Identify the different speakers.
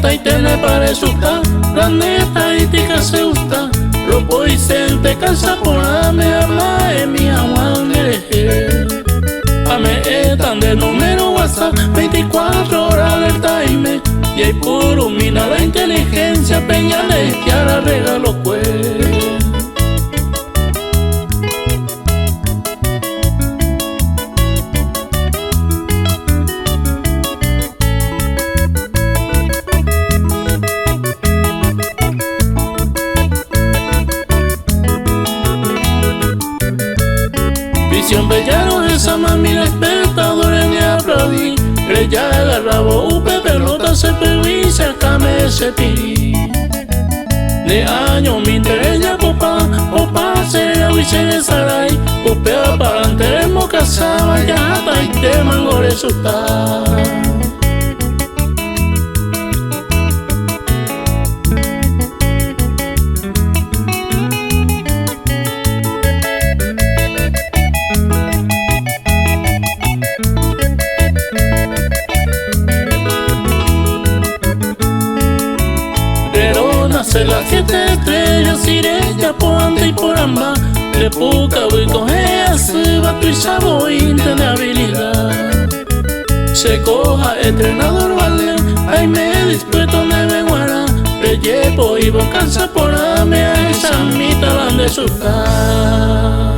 Speaker 1: y tiene para susta, la neta y tica se gusta. Lo puoi sente casa por ame ama mi aguan dereje. Ame etan de número WhatsApp 24 horas del time. Y hay puro mina la inteligencia peñales que ahora regalo pues. Visión bellaro esa mami la espectadores ni aplaudí. Ella agarraba upe pelota se perdí cercame ese tiri. De año mi interés ya popa, popa se la vice de saray. Popea para anteremo casaba ya hasta y te mango resulta. Nace las 7 estrellas, iré por ante y por ambas. De poca voy coge así, va tu y sabo y tiene habilidad. Se coja entrenador vale, ahí me dispuesto me guara. Le llevo y voy cansa por ame a esa mitad de su casa.